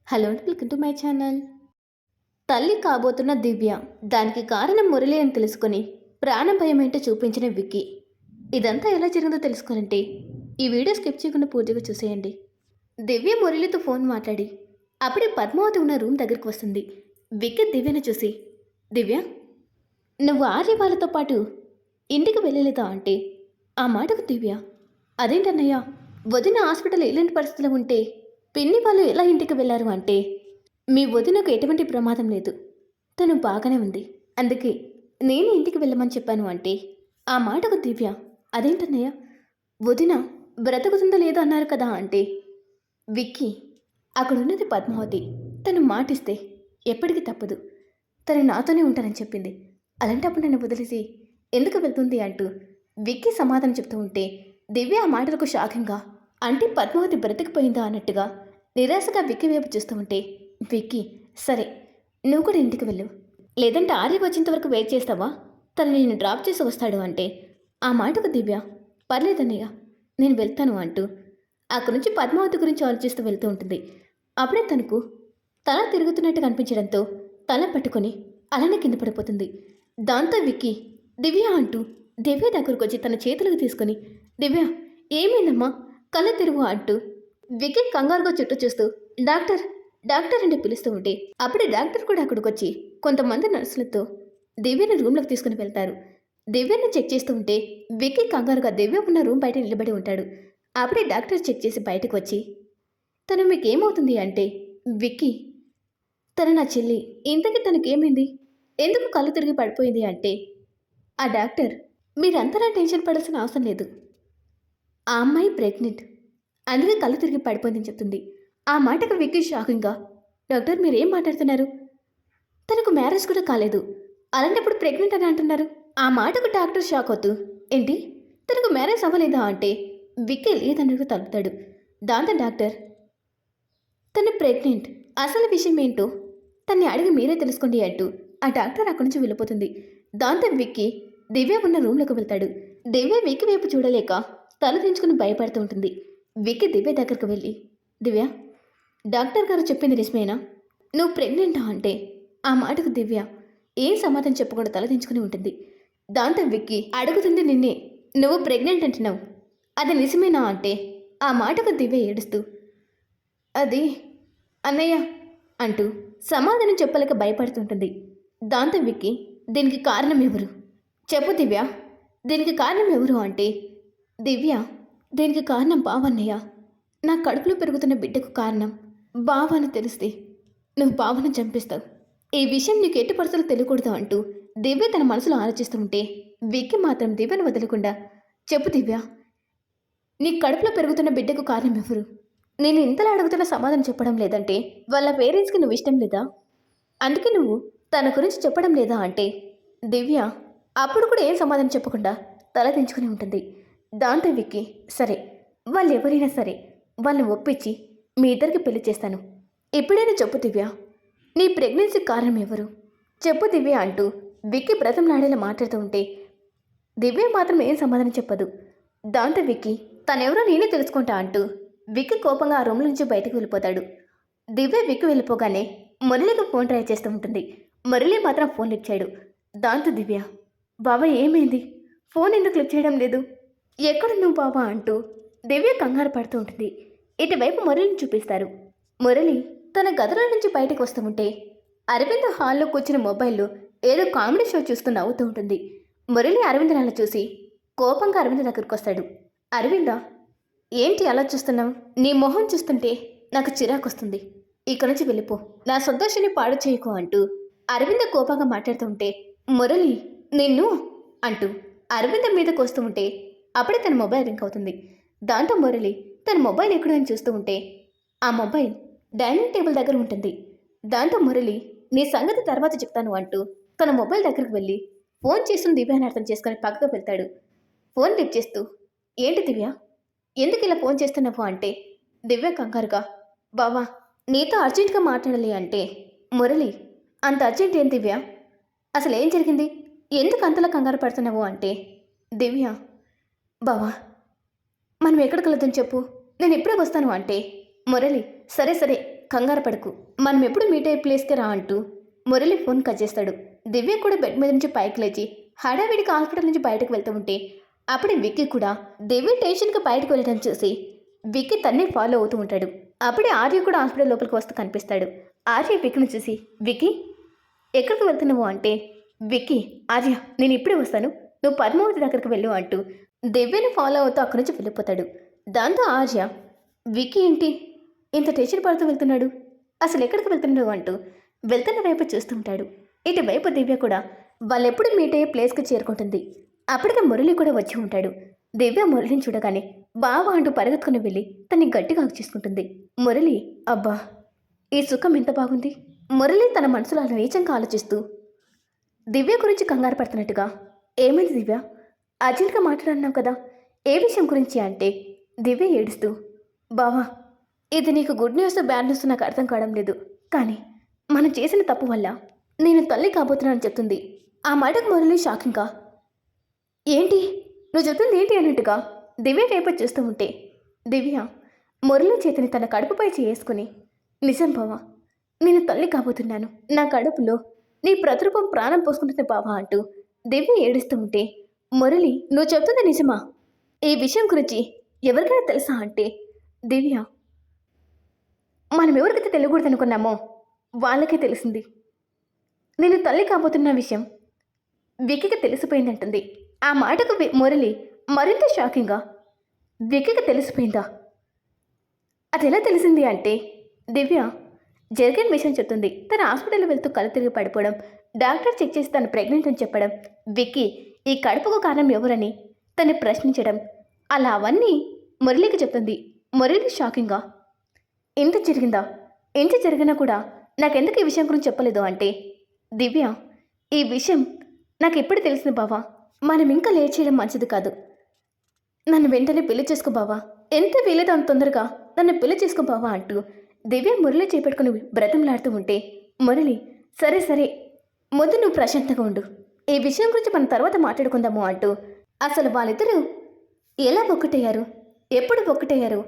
Hello అండి, welcome to my channel. తల్లి కాబోతున్న దివ్య, దానికి కారణం మురళి అని తెలుసుకొని ప్రాణం భయం ఏంటో చూపించిన విక్కీ. ఇదంతా ఎలా జరిగిందో తెలుసుకోవాలంటే ఈ వీడియో స్కిప్ చేయకుండా పూర్తిగా చూసేయండి. దివ్య మురళితో ఫోన్ మాట్లాడి అప్పుడే పద్మావతి ఉన్న రూమ్ దగ్గరికి వస్తుంది. విక్కీ దివ్యను చూసి, దివ్య, నువ్వు ఆర్య వాళ్ళతో పాటు ఇంటికి వెళ్ళలేదా అంటే, ఆ మాటకు దివ్య, అదేంటన్నయ్య, వదిన హాస్పిటల్ ఇలాంటి పరిస్థితిలో ఉంటే పిన్ని వాళ్ళు ఎలా ఇంటికి వెళ్ళారు అంటే, మీ వదినకు ఎటువంటి ప్రమాదం లేదు, తను బాగానే ఉంది, అందుకే నేను ఇంటికి వెళ్ళమని చెప్పాను అంటే, ఆ మాటకు దివ్య, అదేంటన్నయ్య, వదిన బ్రతుకుతుందా లేదా అన్నారు కదా అంటే, విక్కీ, అక్కడున్నది పద్మావతి, తను మాటిస్తే ఎప్పటికీ తప్పదు, తను నాతోనే ఉంటానని చెప్పింది, అలాంటప్పుడు నన్ను వదిలేసి ఎందుకు వెళ్తుంది అంటూ విక్కీ సమాధానం చెప్తూ ఉంటే, దివ్య ఆ మాటలకు షాకింగ్గా, అంటే పద్మావతి బ్రతికిపోయిందా అన్నట్టుగా నిరాశగా విక్కీ వైపు చూస్తూ ఉంటే, విక్కీ, సరే నువ్వు కూడా ఇంటికి వెళ్ళు, లేదంటే ఆర్య వచ్చేంత వరకు వెయిట్ చేస్తావా, తను నేను డ్రాప్ చేసి వస్తాడు అంటే, ఆ మాటకు దివ్య, పర్లేదన్నయ్య, నేను వెళ్తాను అంటూ అక్కడి నుంచి పద్మావతి గురించి ఆలోచిస్తూ వెళ్తూ ఉంటుంది. అప్పుడే తనకు తల తిరుగుతున్నట్టు కనిపించడంతో తల పట్టుకొని అలానే కింద పడిపోతుంది. దాంతో విక్కీ, దివ్య అంటూ దివ్య దగ్గరకు వచ్చి తన చేతులకు తీసుకొని, దివ్య ఏమైందమ్మా, కళ్ళ తెరువు అంటూ విక్కీ కంగారుగా చుట్టూ చూస్తూ డాక్టర్ డాక్టర్ అంటే పిలుస్తూ ఉంటే, అప్పుడే డాక్టర్ కూడా అక్కడికి వచ్చి కొంతమంది నర్సులతో దివ్యని రూమ్లోకి తీసుకుని వెళ్తారు. దివ్యని చెక్ చేస్తూ ఉంటే విక్కీ కంగారుగా దివ్య ఉన్న రూమ్ బయట నిలబడి ఉంటాడు. అప్పుడే డాక్టర్ చెక్ చేసి బయటకు వచ్చి, తను మీకేమవుతుంది అంటే, విక్కీ, తను నా చెల్లి, ఇంతకీ తనకేమైంది, ఎందుకు కళ్ళు తిరిగి పడిపోయింది అంటే, ఆ డాక్టర్, మీరంతలా టెన్షన్ పడాల్సిన అవసరం లేదు, ఆ అమ్మాయి ప్రెగ్నెంట్, అందుకే కళ్ళు తిరిగి పడిపోయిందని చెప్తుంది. ఆ మాటకు విక్కీ షాకింగ్గా, డాక్టర్ మీరేం మాట్లాడుతున్నారు, తనకు మ్యారేజ్ కూడా కాలేదు, అలాంటప్పుడు ప్రెగ్నెంట్ అని అంటున్నారు. ఆ మాటకు డాక్టర్ షాక్ అవుతూ, ఏంటి, తనకు మ్యారేజ్ అవ్వలేదా అంటే, విక్కీ లేదన్నట్టు తలుపుతాడు. దాంతో డాక్టర్, తను ప్రెగ్నెంట్, అసలు విషయం ఏంటో తన్ని అడిగి మీరే తెలుసుకోండి అంటూ ఆ డాక్టర్ అక్కడి నుంచి వెళ్ళిపోతుంది. దాంతో విక్కీ దివ్య ఉన్న రూమ్లోకి వెళ్తాడు. దివ్య విక్కీ వైపు చూడలేక తల దించుకుని భయపడుతూ ఉంటుంది. విక్కీ దివ్య దగ్గరకు వెళ్ళి, దివ్య, డాక్టర్ గారు చెప్పింది నిజమేనా, నువ్వు ప్రెగ్నెంటా అంటే, ఆ మాటకు దివ్య ఏం సమాధానం చెప్పకుండా తలదించుకుని ఉంటుంది. దాంతో విక్కీ అడుగుతుంది నిన్నే, నువ్వు ప్రెగ్నెంట్ అంటున్నావు, అది నిజమేనా అంటే, ఆ మాటకు దివ్య ఏడుస్తూ, అది అన్నయ్య అంటూ సమాధానం చెప్పలేక భయపడుతుంటుంది. దాంతో విక్కీ, దీనికి కారణం ఎవరు, చెప్పు దివ్య, దీనికి కారణం ఎవరు అంటే, దివ్య, దీనికి కారణం బావన్నయ్య, నా కడుపులో పెరుగుతున్న బిడ్డకు కారణం బావ అని తెలిస్తే నువ్వు బావను చంపేస్తావు, ఈ విషయం నీకు ఎట్టి పరిస్థితులు తెలియకూడదు అంటూ దివ్య తన మనసులో ఆలోచిస్తూ ఉంటే, విక్కీ మాత్రం దివ్యను వదలకుండా, చెప్పు దివ్య, నీ కడుపులో పెరుగుతున్న బిడ్డకు కారణం ఎవరు, నేను ఇంతలా అడుగుతున్న సమాధానం చెప్పడం లేదంటే వాళ్ళ పేరెంట్స్కి నువ్వు ఇష్టం లేదా, అందుకే నువ్వు తన గురించి చెప్పడం లేదా అంటే, దివ్య అప్పుడు కూడా ఏం సమాధానం చెప్పకుండా తల దించుకుని ఉంటుంది. దాంతో విక్కీ, సరే వాళ్ళు ఎవరైనా సరే వాళ్ళని ఒప్పించి మీ ఇద్దరికి పెళ్లి చేస్తాను, ఎప్పుడైనా చెప్పు దివ్య, నీ ప్రెగ్నెన్సీ కారణం ఎవరు, చెప్పు దివ్య అంటూ విక్కీ బ్రతంలాడేలా మాట్లాడుతూ ఉంటే, దివ్య మాత్రం ఏం సమాధానం చెప్పదు. దాంతో విక్కీ, తనెవరో నేనే తెలుసుకుంటా అంటూ విక్కీ కోపంగా ఆ రూమ్ నుంచి బయటకు వెళ్ళిపోతాడు. దివ్య విక్కీ వెళ్ళిపోగానే మురళికి ఫోన్ ట్రై చేస్తూ ఉంటుంది. మురళి మాత్రం ఫోన్ లిఫ్ట్ చేయడు. దాంతో దివ్య, బాబా ఏమైంది, ఫోన్ ఎందుకు లిఫ్ట్ చేయడం లేదు, ఎక్కడున్నావు బాబా అంటూ దివ్య కంగారు పడుతూ ఉంటుంది. ఇటువైపు మురళిని చూపిస్తారు. మురళి తన గదిలో నుంచి బయటకు వస్తూ ఉంటే అరవింద్ హాల్లో కూర్చుని మొబైల్లో ఏదో కామెడీ షో చూస్తూ నవ్వుతూ ఉంటుంది. మురళి అరవింద్ చూసి కోపంగా అరవింద్ దగ్గరకు వస్తాడు. అరవిందా, ఏంటి అలా చూస్తున్నావు, నీ మొహం చూస్తుంటే నాకు చిరాకు వస్తుంది, ఇక్కడి నుంచి వెళ్ళిపో, నా సంతోషాన్ని పాడు చేయకు అంటూ అరవింద కోపంగా మాట్లాడుతూ ఉంటే, మురళి నిన్ను అంటూ అరవింద మీదకు వస్తూ ఉంటే అప్పుడే తన మొబైల్ రింగ్ అవుతుంది. దాంతో మురళి తన మొబైల్ ఎక్కడని చూస్తూ ఉంటే ఆ మొబైల్ డైనింగ్ టేబుల్ దగ్గర ఉంటుంది. దాంతో మురళి, నీ సంగతి తర్వాత చెప్తాను అంటూ తన మొబైల్ దగ్గరకు వెళ్ళి ఫోన్ చేస్తున్న దివ్యాన్ని అర్థం చేసుకొని పక్కకు వెళ్తాడు. ఫోన్ లిఫ్ట్ చేస్తూ, ఏంటి దివ్య, ఎందుకు ఇలా ఫోన్ చేస్తున్నావు అంటే, దివ్య కంగారుగా, బావా నీతో అర్జెంటుగా మాట్లాడాలి అంటే, మురళి, అంత అర్జెంట్ ఏం దివ్య, అసలు ఏం జరిగింది, ఎందుకు అంతలా కంగారు పడుతున్నావు అంటే, దివ్య, బావా మనం ఎక్కడికి వెళ్దాం చెప్పు, నేను ఇప్పుడే వస్తాను అంటే, మురళి, సరే సరే కంగారు పడకు, మనం ఎప్పుడు మీట్ అయ్యే ప్లేస్కి రా అంటూ మురళి ఫోన్ కట్ చేస్తాడు. దివ్య కూడా బెడ్ మీద నుంచి పైకి లేచి హడావిడికి హాస్పిటల్ నుంచి బయటకు వెళ్తూ ఉంటే అప్పుడే విక్కీ కూడా దివ్య టెన్షన్కి బయటకు వెళ్ళడం చూసి విక్కీ తన్నే ఫాలో అవుతూ ఉంటాడు. అప్పుడే ఆర్య కూడా హాస్పిటల్ లోపలికి వస్తూ కనిపిస్తాడు. ఆర్య విక్కీని చూసి, విక్కీ ఎక్కడికి వెళ్తున్నావు అంటే, విక్కీ, ఆర్య నేను ఇప్పుడే వస్తాను, నువ్వు పద్మావతి దగ్గరికి వెళ్ళు అంటూ దివ్యను ఫాలో అవుతూ అక్కడి నుంచి వెళ్ళిపోతాడు. దాంతో ఆర్య, విక్కీ ఏంటి ఇంత టెన్షన్ పడుతూ వెళ్తున్నాడు, అసలు ఎక్కడికి వెళ్తున్నాడు అంటూ వెళ్తున్న వైపు చూస్తూ ఉంటాడు. ఇటువైపు దివ్య కూడా వాళ్ళెప్పుడు మీట్ అయ్యే ప్లేస్కి చేరుకుంటుంది. అప్పటికే మురళి కూడా వచ్చి ఉంటాడు. దివ్య మురళిని చూడగానే బావ అంటూ పరిగెత్తుకుని వెళ్ళి తన్ని గట్టిగా హగ్ చేసుకుంటుంది. మురళి, అబ్బా ఈ సుఖం ఎంత బాగుంది. మురళి తన మనసులో అలా నీచంగా ఆలోచిస్తూ దివ్య గురించి కంగారు పడుతున్నట్టుగా, ఏమైంది దివ్య, అర్జెంట్గా మాట్లాడన్నావు కదా, ఏ విషయం గురించి అంటే దివ్య ఏడుస్తూ, బావా ఇది నీకు గుడ్ న్యూస్ బ్యాడ్ న్యూస్ నాకు అర్థం కావడం లేదు, కానీ మనం చేసిన తప్పు వల్ల నేను తల్లి కాబోతున్నానని చెప్తుంది. ఆ మాటకు మురళి షాకింగ్గా, ఏంటి నువ్వు చెప్తుంది ఏంటి అన్నట్టుగా దివ్య వైపు చూస్తూ ఉంటే దివ్య మురళి చేతిని తన కడుపుపై చేసుకుని, నిజం బావా, నేను తల్లి కాబోతున్నాను, నా కడుపులో నీ ప్రతిరూపం ప్రాణం పోసుకుంటుంది బావా అంటూ దివ్య ఏడుస్తూ ఉంటే మురళి, నువ్వు చెప్తుంది నిజమా, ఈ విషయం గురించి ఎవరికైనా తెలుసా అంటే దివ్య, మనం ఎవరికైతే తెలియకూడదు అనుకున్నామో వాళ్ళకే తెలిసింది. నేను తల్లి కాబోతున్న విషయం విక్కీకి తెలిసిపోయిందంటుంది. ఆ మాటకు మురళి మరింత షాకింగ్గా, విక్కీకి తెలిసిపోయిందా, అది ఎలా తెలిసింది అంటే దివ్య జరిగిన విషయం చెప్తుంది. తన హాస్పిటల్కి వెళ్తూ కళ్ళు తిరిగి పడిపోవడం, డాక్టర్ చెక్ చేసి తను ప్రెగ్నెంట్ అని చెప్పడం, విక్కీ ఈ కడుపుకు కారణం ఎవరని తను ప్రశ్నించడం, అలా అవన్నీ మురళికి చెప్తుంది. మురళి షాకింగ్గా, ఇంత జరిగిందా, ఇంత జరిగినా కూడా నాకెందుకు ఈ విషయం గురించి చెప్పలేదు అంటే దివ్య, ఈ విషయం నాకు ఎప్పుడు తెలిసింది బావా, మనం ఇంకా లేట్ చేయడం మంచిది కాదు, నన్ను వెంటనే పెళ్లి చేసుకో బావా, ఎంత వీలైతే అంత తొందరగా నన్ను పెళ్లి చేసుకో బావా అంటూ దివ్య మురళి చేపెట్టుకుని బ్రతంలాడుతూ ఉంటే మురళి, సరే సరే ముందు నువ్వు ప్రశాంతంగా ఉండు, ఈ విషయం గురించి మనం తర్వాత మాట్లాడుకుందాము అంటూ అసలు వాళ్ళిద్దరూ ఎలా ఒక్కటయ్యారు, ఎప్పుడు ఒక్కటయ్యారు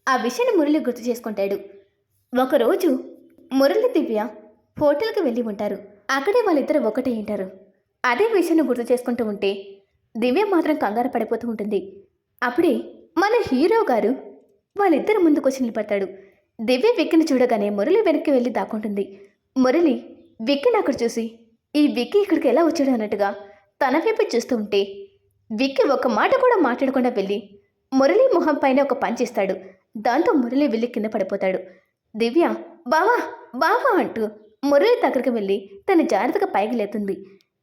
ఆ విషయాన్ని మురళి గుర్తు చేసుకుంటాడు. ఒకరోజు మురళి దివ్య హోటల్కి వెళ్ళి ఉంటారు. అక్కడే వాళ్ళిద్దరూ ఒకటే ఉంటారు. అదే విషయాన్ని గుర్తు చేసుకుంటూ ఉంటే దివ్య మాత్రం కంగారు పడిపోతూ ఉంటుంది. అప్పుడే మన హీరో గారు వాళ్ళిద్దరు ముందుకు వచ్చి నిలబడతాడు. దివ్య విక్కీని చూడగానే మురళి వెనక్కి వెళ్ళి దాక్కుంటుంది. మురళి విక్కీని అక్కడ చూసి, ఈ విక్కీ ఇక్కడికి ఎలా వచ్చాడు అన్నట్టుగా తన వైపు చూస్తూ ఉంటే విక్కీ ఒక మాట కూడా మాట్లాడకుండా వెళ్ళి మురళి మొహం పైన ఒక పంచిస్తాడు. దాంతో మురళి వెళ్ళి కింద పడిపోతాడు. దివ్య, బావా బావా అంటూ మురళి దగ్గరికి వెళ్ళి తన జాగ్రత్తగా పైకి లేతుంది.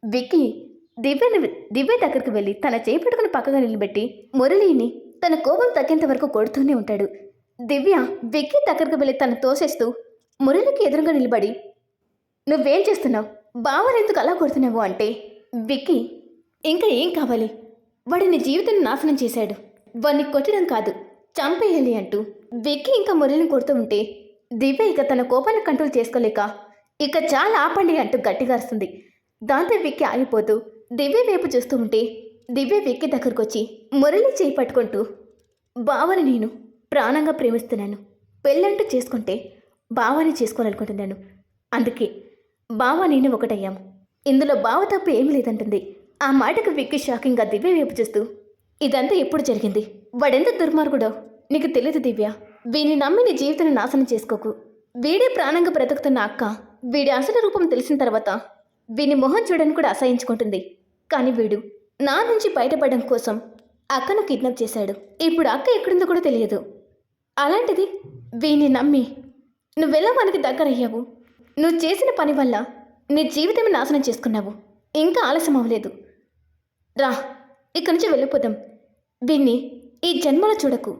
విక్కీ దివ్య దగ్గరికి వెళ్ళి తన చేయి పట్టుకుని పక్కగా నిలబెట్టి మురళిని తన కోపం తగ్గేంత వరకు కొడుతూనే ఉంటాడు. దివ్య విక్కీ దగ్గరికి వెళ్ళి తను తోసేస్తూ మురళికి ఎదురుగా నిలబడి, నువ్వేం చేస్తున్నావు, బావని ఎందుకు అలా కొడుతున్నావు అంటే విక్కీ, ఇంకా ఏం కావాలి, వాడిని జీవితాన్ని నాశనం చేశాడు, వాడిని కొట్టడం కాదు చంపేయాలి అంటూ విక్కీ ఇంకా మురళిని కొడుతూ ఉంటే దివ్య ఇక తన కోపాన్ని కంట్రోల్ చేసుకోలేక, ఇక చాలా ఆపండి అంటూ గట్టిగా అరుస్తుంది. దాంతో విక్కీ ఆగిపోతూ దివ్య వైపు చూస్తూ ఉంటే దివ్య విక్కీ దగ్గరకు వచ్చి మురళి చేయి పట్టుకుంటూ, బావని నేను ప్రాణంగా ప్రేమిస్తున్నాను, పెళ్ళంటూ చేసుకుంటే బావని చేసుకోవాలనుకుంటున్నాను, అందుకే బావ నేను ఒకటయ్యాము, ఇందులో బావ తప్పు ఏమీ లేదంటుంది. ఆ మాటకు విక్కీ షాకింగ్గా దివ్య వైపు చూస్తూ, ఇదంతా ఎప్పుడు జరిగింది, వాడెంత దుర్మార్గుడో నీకు తెలియదు దివ్య, వీడిని నమ్మి నీ జీవితాన్ని నాశనం చేసుకోకు, వీడే ప్రాణంగా బ్రతుకుతున్న అక్క వీడి అసలు రూపం తెలిసిన తర్వాత వీని మొహం చూడని కూడా అసహించుకుంటుంది, కానీ వీడు నా నుంచి బయటపడడం కోసం అక్కను కిడ్నాప్ చేశాడు, ఇప్పుడు అక్క ఎక్కడుందో కూడా తెలియదు, అలాంటిది వీని నమ్మి నువ్వెలా మనకి దగ్గరయ్యావు, నువ్వు చేసిన పని వల్ల నీ జీవితం నాశనం చేసుకున్నావు, ఇంకా ఆలస్యం అవ్వలేదు, రా ఇక్కడి నుంచి వెళ్ళిపోదాం, వీన్ని ఈ జన్మలో చూడకు,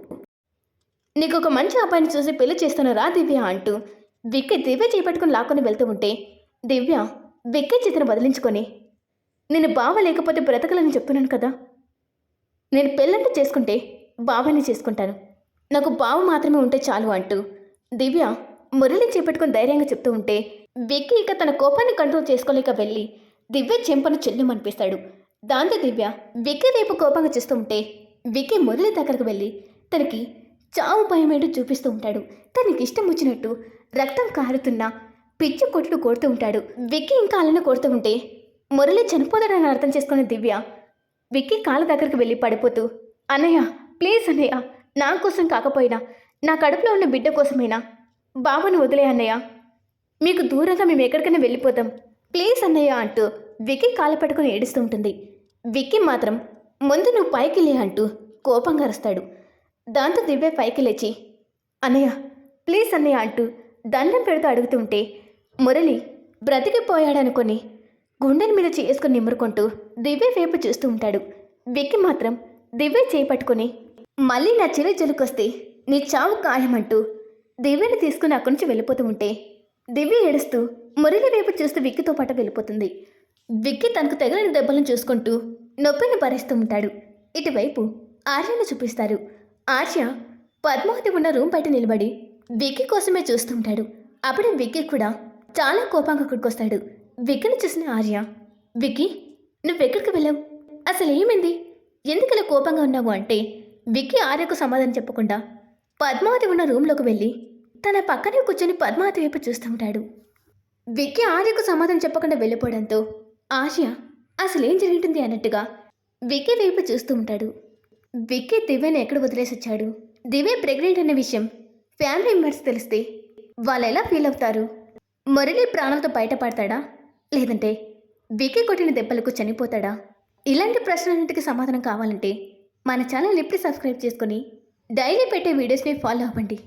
నీకు ఒక మంచి అబ్బాయిని చూసి పెళ్లి చేస్తాను రా దివ్య అంటూ విక్కీ దివ్య చేపట్టుకుని లాక్కొని వెళ్తూ ఉంటే దివ్య విక్కీ చేతిని వదిలించుకొని, నేను బావ లేకపోతే బ్రతకలని చెప్తున్నాను కదా, నేను పెళ్ళంటూ చేసుకుంటే బావని చేసుకుంటాను, నాకు బావ మాత్రమే ఉంటే చాలు అంటూ దివ్య మురళి చేపట్టుకుని ధైర్యంగా చెప్తూ ఉంటే విక్కీ ఇక తన కోపాన్ని కంట్రోల్ చేసుకోలేక వెళ్ళి దివ్య చెంపను చెల్లుమనిపిస్తాడు. దాంతో దివ్య విక్కీ వైపు కోపంగా చూస్తూ ఉంటే విక్కీ మురళి దగ్గరకు వెళ్ళి తనకి చావు భయం ఏంటో చూపిస్తూ ఉంటాడు. తనకి ఇష్టం వచ్చినట్టు రక్తం కారుతున్నా పిచ్చి కొట్టుడు కొడుతూ ఉంటాడు. విక్కీ ఇంకా అలానే కొడుతూ ఉంటే మురళి చనిపోతాడని అర్థం చేసుకున్న దివ్య విక్కీ కాళ్ళ దగ్గరికి వెళ్ళి పడిపోతూ, అన్నయ్య ప్లీజ్ అన్నయ్య, నా కోసం కాకపోయినా నా కడుపులో ఉన్న బిడ్డ కోసమైనా బాబాను వదిలే అన్నయ్య, మీకు దూరంగా మేము ఎక్కడికైనా వెళ్ళిపోతాం ప్లీజ్ అన్నయ్య అంటూ విక్కీ కాళ్ళ పట్టుకుని ఏడుస్తూ ఉంటుంది. విక్కీ మాత్రం ముందు నువ్వు పైకి లే అంటూ కోపంగా అరుస్తాడు. దాంతో దివ్య పైకి లేచి అన్నయ్య ప్లీజ్ అన్నయ్య అంటూ దండం పెడుతూ అడుగుతూ ఉంటే మురళి బ్రతికిపోయాడనుకొని గుండెల మీద చేసుకుని నిమ్మురుకుంటూ దివ్య వైపు చూస్తూ ఉంటాడు. విక్కీ మాత్రం దివ్య చేపట్టుకొని మళ్ళీ నా చెవి జలుకొస్తే నీ చావు ఖాయమంటూ దివ్యని తీసుకుని అక్కడి నుంచి వెళ్ళిపోతూ ఉంటే దివ్య ఏడుస్తూ మురళి వైపు చూస్తూ విక్కీతో పాటు వెళ్ళిపోతుంది. విక్కీ తనకు తగిలిన దెబ్బలను చూసుకుంటూ నొప్పిని భరిస్తూ ఉంటాడు. ఇటువైపు ఆర్యను చూపిస్తారు. ఆర్య పద్మావతి ఉన్న రూమ్ బయట నిలబడి విక్కీ కోసమే చూస్తూ ఉంటాడు. అప్పుడే విక్కీ కూడా చాలా కోపంగా అక్కడికొస్తాడు. విక్కీని చూసిన ఆర్య, విక్కీ నువ్వెక్కడికి వెళ్ళావు, అసలు ఏమైంది, ఎందుకలా కోపంగా ఉన్నావు అంటే విక్కీ ఆర్యకు సమాధానం చెప్పకుండా పద్మావతి ఉన్న రూమ్లోకి వెళ్ళి తన పక్కనే కూర్చొని పద్మావతి వైపు చూస్తూ ఉంటాడు. విక్కీ ఆర్యకు సమాధానం చెప్పకుండా వెళ్ళిపోవడంతో ఆర్య అసలేం జరుగుతుంది అన్నట్టుగా విక్కీ వైపు చూస్తూ ఉంటాడు. విక్కీ దివ్యని ఎక్కడ వదిలేసి వచ్చాడు, దివ్య ప్రెగ్నెంట్ అనే విషయం ఫ్యామిలీ మెంబర్స్ తెలిస్తే వాళ్ళు ఎలా ఫీల్ అవుతారు, మురళి ప్రాణాలతో బయటపడతాడా లేదంటే విక్కీ కొట్టిన దెబ్బలకు చనిపోతాడా? ఇలాంటి ప్రశ్నలన్నింటికి సమాధానం కావాలంటే మన ఛానల్ని ఇప్పుడు సబ్స్క్రైబ్ చేసుకొని డైలీ పెట్టే వీడియోస్ని ఫాలో అవ్వండి.